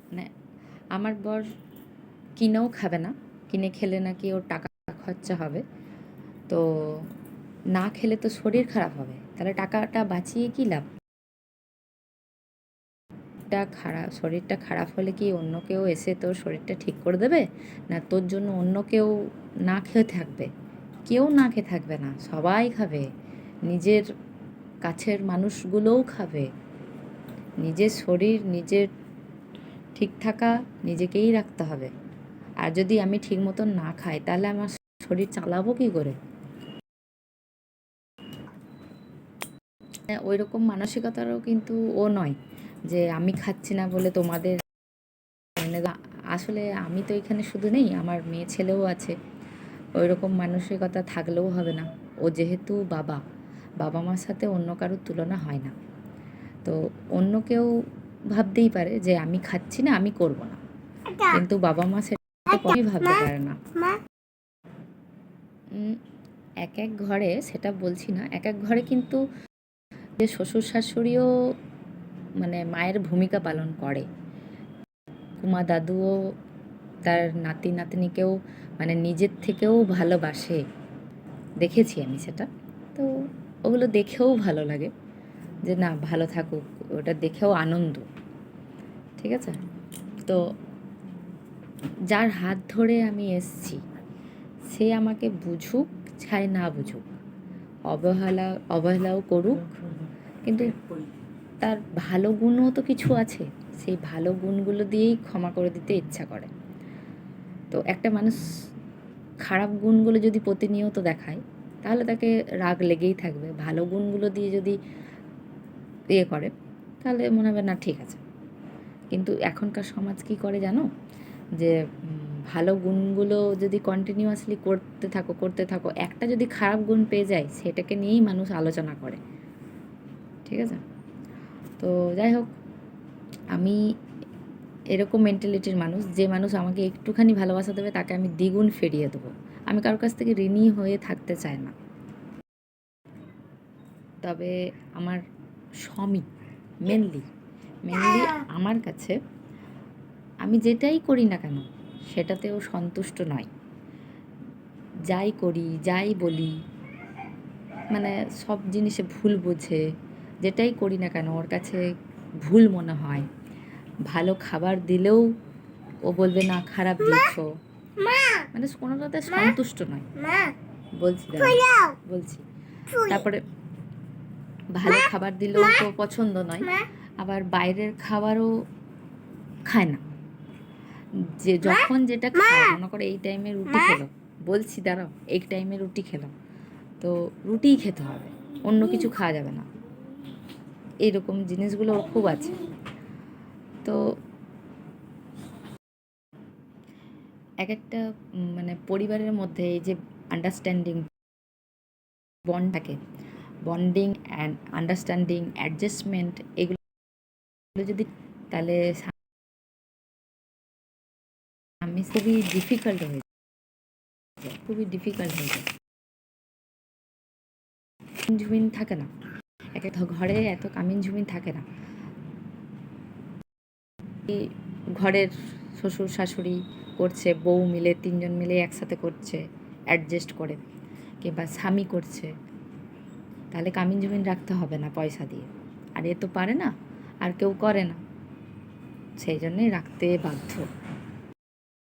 মানে আমার বর কিনেও খাবে না, কিনে খেলে নাকি ওর টাকা খরচা হবে, তো না খেলে তো শরীর খারাপ হবে, তাহলে টাকাটা বাঁচিয়ে কী লাভ? শরীরটা খারাপ হলে কি অন্য কেউ এসে তোর শরীরটা ঠিক করে দেবে? না তোর জন্য অন্য কেউ না খেয়ে থাকবে? কেউ না খেয়ে থাকবে না, সবাই খাবে, নিজের কাছের মানুষগুলোও খাবে। নিজের শরীর নিজের ঠিক থাকা নিজেকেই রাখতে হবে। আর যদি আমি ঠিক মতন না খাই তাহলে আমার শরীর চালাবো কী করে? ওই রকম মানসিকতারও কিন্তু ও নয় যে আমি খাচ্ছি না বলে তোমাদের আসলে আমি তো এখানে শুধু নেই, আমার মেয়ে ছেলেও আছে। ওই রকম মানসিকতা থাকলেও হবে না। ও যেহেতু বাবা মার সাথে অন্য কারোর তুলনা হয় না, তো অন্য কেউ ভাবতেই পারে যে আমি খাচ্ছি না, আমি করব না, কিন্তু বাবা মা সেটা কখনোই ভাবতে পারে না। এক এক ঘরে, সেটা বলছি না, এক এক ঘরে কিন্তু যে শ্বশুর শাশুড়িও মানে মায়ের ভূমিকা পালন করে। কুমা দাদুও তার নাতি নাতনিকেও মানে নিজের থেকেও ভালোবাসে, দেখেছি আমি সেটা। তো ওগুলো দেখেও ভালো লাগে যে না ভালো থাকুক, ওটা দেখেও আনন্দ। ঠিক আছে, তো যার হাত ধরে আমি এসছি সে আমাকে বুঝুক চাই না বুঝুক, অবহেলাও করুক, কিন্তু তার ভালো গুণও তো কিছু আছে, সেই ভালো গুণগুলো দিয়েই ক্ষমা করে দিতে ইচ্ছা করে। তো একটা মানুষ খারাপ গুণগুলো যদি প্রতিনিয়ত দেখায় তাহলে তাকে রাগ লেগেই থাকবে। ভালো গুণগুলো দিয়ে যদি করে তাহলে মনে হবে না ঠিক আছে। কিন্তু এখনকার সমাজ কী করে জানো, যে ভালো গুণগুলো যদি কন্টিনিউয়াসলি করতে থাকো, একটা যদি খারাপ গুণ পেয়ে যায় সেটাকে নিয়েই মানুষ আলোচনা করে। ঠিক আছে, তো যাই হোক, আমি এরকম মেন্টালিটির মানুষ, যে মানুষ আমাকে একটুখানি ভালোবাসা দেবে তাকে আমি দ্বিগুণ ফিরিয়ে দেবো। আমি কারোর কাছ থেকে ঋণী হয়ে থাকতে চাই না। তবে আমার স্বামী মেনলি আমার কাছে আমি যেটাই করি না কেন সেটাতেও সন্তুষ্ট নয়। যাই করি যাই বলি মানে সব জিনিসে ভুল বোঝে, যেটাই করি না কেন ওর কাছে ভুল মনে হয়। ভালো খাবার দিলেও ও বলবে না খারাপ দিয়েছো, মানে কোনোটাতে সন্তুষ্ট নয়। বলছি তারপরে ভালো খাবার দিলেও তো পছন্দ নয়, আবার বাইরের খাবারও খায় না। যে যখন যেটা খায়, মনে করো এই টাইমে রুটি খেলো, বলছি দাঁড়াও, এই টাইমে রুটি খেলাম তো রুটিই খেতে হবে, অন্য কিছু খাওয়া যাবে না। এইরকম জিনিসগুলো ওর খুব আছে। তো এক একটা মানে পরিবারের মধ্যে এই যে আন্ডারস্ট্যান্ডিং বন্ড থাকে, বন্ডিং অ্যান্ড আন্ডারস্ট্যান্ডিং অ্যাডজাস্টমেন্ট, এগুলো যদি তাহলে আমি খুবই ডিফিকাল্ট হয়ে যায়। ঝুমিন থাকে না, এক একটা ঘরে এত কামিন ঝুমিন থাকে না। ঘরের শ্বশুর শাশুড়ি করছে, বউ মিলে 3 জন মিলে একসাথে করছে অ্যাডজাস্ট করে, কিংবা স্বামী করছে, তাহলে কামিন জমিন রাখতে হবে না পয়সা দিয়ে। আর এ তো পারে না, আর কেউ করে না, সেই জন্যই রাখতে বাধ্য।